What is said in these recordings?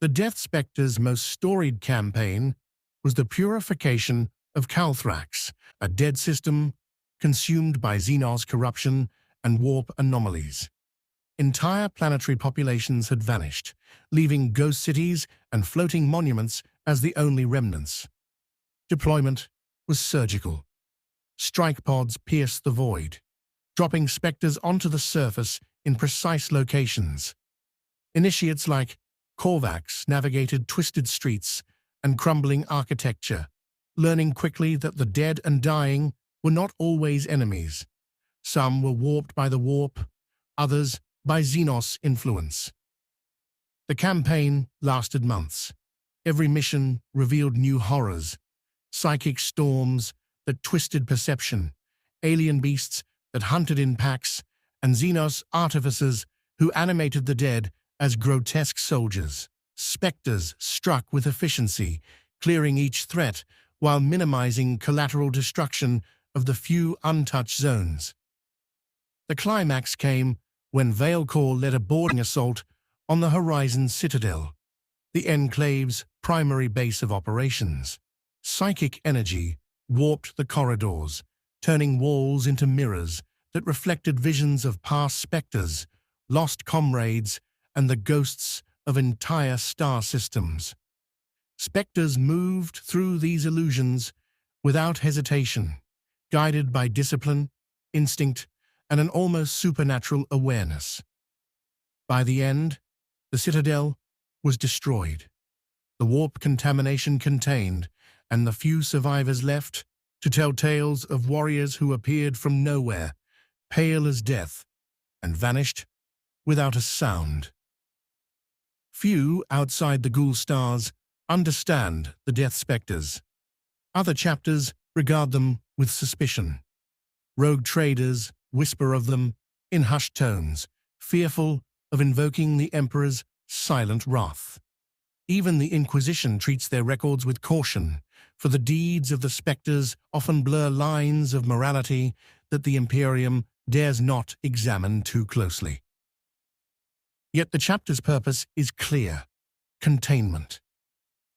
The Death Specters' most storied campaign was the purification of Calthrax, a dead system consumed by Xenos corruption and warp anomalies. Entire planetary populations had vanished, leaving ghost cities and floating monuments as the only remnants. Deployment was surgical. Strike pods pierced the void, dropping Specters onto the surface in precise locations. Initiates like Korvax navigated twisted streets and crumbling architecture, learning quickly that the dead and dying were not always enemies. Some were warped by the warp, others by Xenos influence. The campaign lasted months. Every mission revealed new horrors, psychic storms that twisted perception, alien beasts that hunted in packs, and Xenos artificers who animated the dead as grotesque soldiers. Specters struck with efficiency, clearing each threat while minimizing collateral destruction of the few untouched zones. The climax came when Veil Corps led a boarding assault on the Horizon Citadel, the Enclave's primary base of operations. Psychic energy warped the corridors, turning walls into mirrors that reflected visions of past Specters, lost comrades, and the ghosts of entire star systems. Specters moved through these illusions without hesitation, guided by discipline, instinct, and an almost supernatural awareness. By the end, the Citadel was destroyed, the warp contamination contained, and the few survivors left to tell tales of warriors who appeared from nowhere, pale as death, and vanished without a sound. Few outside the Ghoul stars understand the Death Specters. Other chapters regard them with suspicion. Rogue traders whisper of them in hushed tones, fearful of invoking the Emperor's silent wrath. Even the Inquisition treats their records with caution, for the deeds of the Specters often blur lines of morality that the Imperium dares not examine too closely. Yet the chapter's purpose is clear: containment.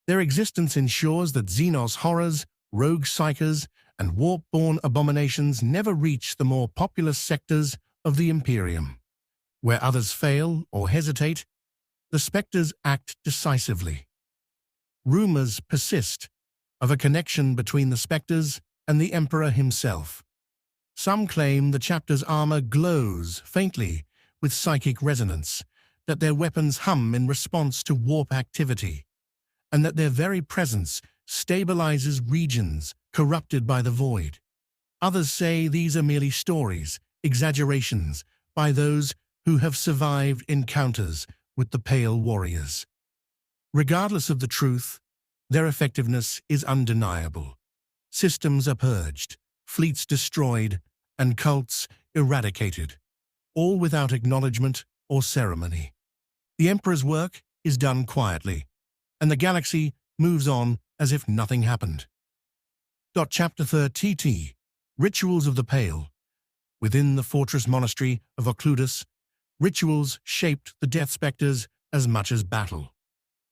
Their existence ensures that Xenos horrors, rogue psychers, and warp-born abominations never reach the more populous sectors of the Imperium. Where others fail or hesitate, the Specters act decisively. Rumors persist of a connection between the Specters and the Emperor himself. Some claim the chapter's armor glows faintly with psychic resonance, that their weapons hum in response to warp activity, and that their very presence stabilizes regions corrupted by the void. Others say these are merely stories, exaggerations, by those who have survived encounters with the Pale Warriors. Regardless of the truth, their effectiveness is undeniable. Systems are purged, fleets destroyed, and cults eradicated, all without acknowledgement or ceremony. The Emperor's work is done quietly, and the galaxy moves on as if nothing happened. Chapter 30 Rituals of the Pale. Within the fortress monastery of Occludus, rituals shaped the Death Specters as much as battle.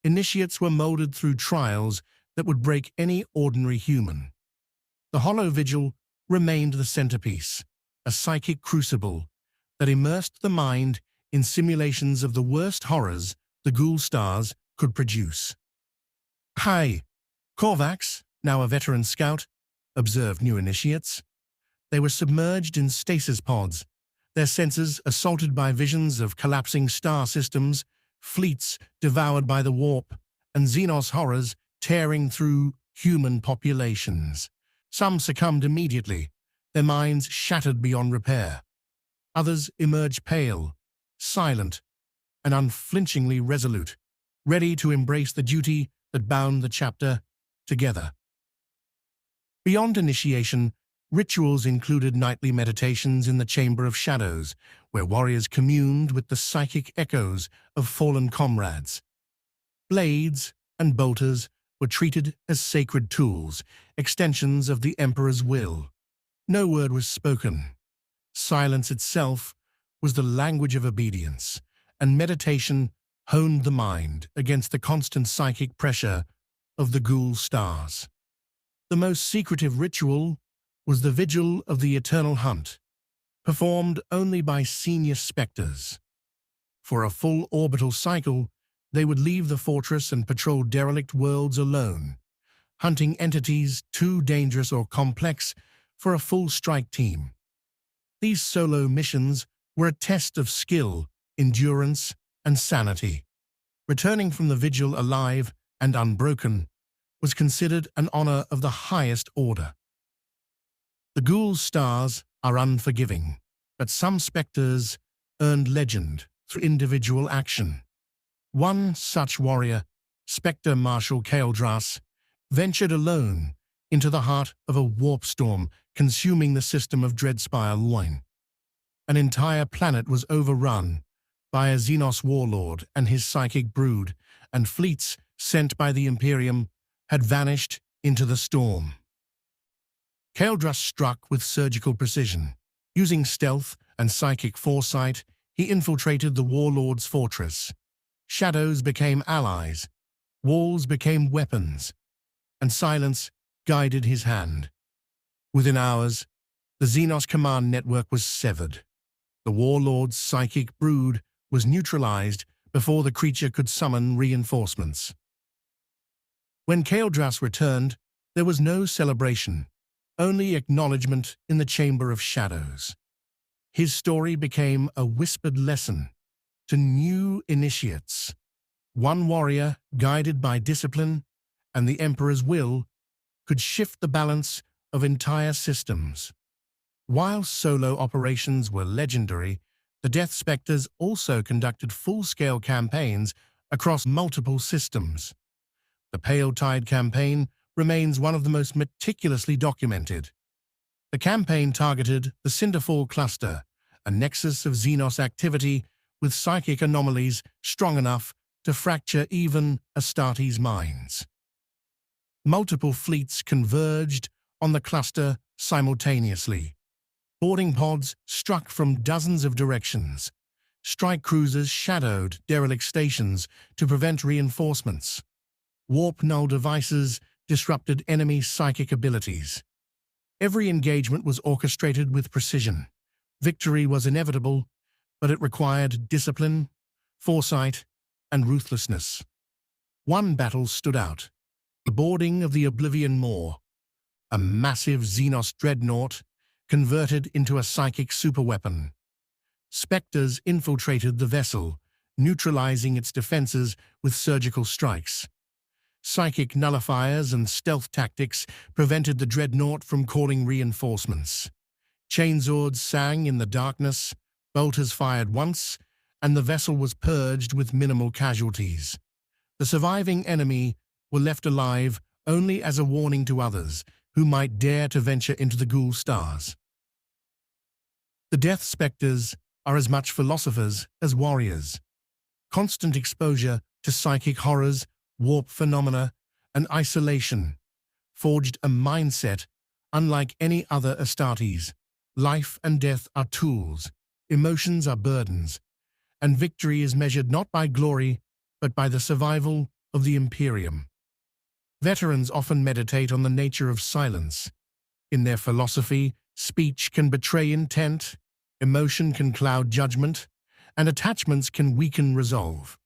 Initiates were molded through trials that would break any ordinary human. The Hollow Vigil remained the centerpiece, a psychic crucible that immersed the mind in simulations of the worst horrors the Ghoul stars could produce. Hi, Korvax, now a veteran scout, observed new initiates. They were submerged in stasis pods, their senses assaulted by visions of collapsing star systems, fleets devoured by the warp, and Xenos horrors tearing through human populations. Some succumbed immediately, their minds shattered beyond repair. Others emerged pale, silent, and unflinchingly resolute, ready to embrace the duty that bound the chapter together. Beyond initiation, rituals included nightly meditations in the Chamber of Shadows, where warriors communed with the psychic echoes of fallen comrades. Blades and bolters were treated as sacred tools, extensions of the Emperor's will. No word was spoken. Silence itself was the language of obedience, and meditation honed the mind against the constant psychic pressure of the Ghoul stars. The most secretive ritual was the Vigil of the Eternal Hunt, performed only by senior Specters. For a full orbital cycle, they would leave the fortress and patrol derelict worlds alone, hunting entities too dangerous or complex for a full strike team. These solo missions were a test of skill, endurance, and sanity. Returning from the vigil alive and unbroken was considered an honor of the highest order. The Ghoul stars are unforgiving, but some Specters earned legend through individual action. One such warrior, Spectre Marshal Kaeldras, ventured alone into the heart of a warp storm, consuming the system of Dreadspire Loin. An entire planet was overrun by a Xenos warlord and his psychic brood, and fleets sent by the Imperium had vanished into the storm. Kaeldras struck with surgical precision. Using stealth and psychic foresight, he infiltrated the warlord's fortress. Shadows became allies, walls became weapons, and silence guided his hand. Within hours, the Xenos command network was severed. The warlord's psychic brood was neutralized before the creature could summon reinforcements. When Kaeldras returned, there was no celebration, only acknowledgement in the Chamber of Shadows. His story became a whispered lesson to new initiates. One warrior, guided by discipline and the Emperor's will, could shift the balance of entire systems. While solo operations were legendary, the Death Specters also conducted full-scale campaigns across multiple systems. The Pale Tide campaign remains one of the most meticulously documented. The campaign targeted the Cinderfall cluster, a nexus of Xenos activity with psychic anomalies strong enough to fracture even Astartes' minds. Multiple fleets converged on the cluster simultaneously. Boarding pods struck from dozens of directions. Strike cruisers shadowed derelict stations to prevent reinforcements. Warp null devices disrupted enemy psychic abilities. Every engagement was orchestrated with precision. Victory was inevitable, but it required discipline, foresight, and ruthlessness. One battle stood out: the boarding of the Oblivion Maw, a massive Xenos dreadnought converted into a psychic superweapon. Specters infiltrated the vessel, neutralizing its defenses with surgical strikes. Psychic nullifiers and stealth tactics prevented the dreadnought from calling reinforcements. Chainsaws sang in the darkness, bolters fired once, and the vessel was purged with minimal casualties. The surviving enemy were left alive only as a warning to others who might dare to venture into the Ghoul stars. The Death Specters are as much philosophers as warriors. Constant exposure to psychic horrors, warp phenomena, and isolation forged a mindset unlike any other Astartes. Life and death are tools, emotions are burdens, and victory is measured not by glory, but by the survival of the Imperium. Veterans often meditate on the nature of silence. In their philosophy, speech can betray intent, emotion can cloud judgment, and attachments can weaken resolve.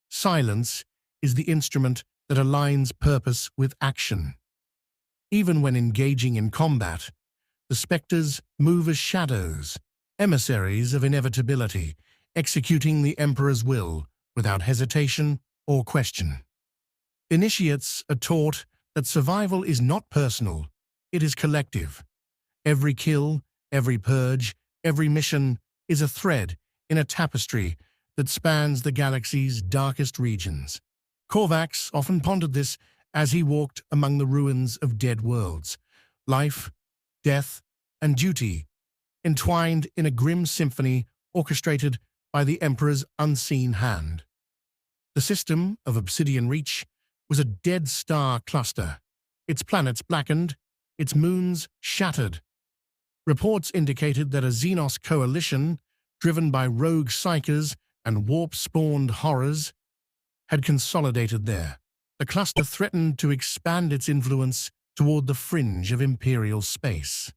Silence is the instrument that aligns purpose with action. Even when engaging in combat, the Specters move as shadows, emissaries of inevitability, executing the Emperor's will without hesitation or question. Initiates are taught that survival is not personal, it is collective. Every kill, every purge, every mission is a thread in a tapestry that spans the galaxy's darkest regions. Korvax often pondered this as he walked among the ruins of dead worlds. Life, death, and duty, entwined in a grim symphony orchestrated by the Emperor's unseen hand. The system of Obsidian Reach was a dead star cluster, its planets blackened, its moons shattered. Reports indicated that a Xenos coalition, driven by rogue psychers and warp-spawned horrors, had consolidated there. The cluster threatened to expand its influence toward the fringe of Imperial space.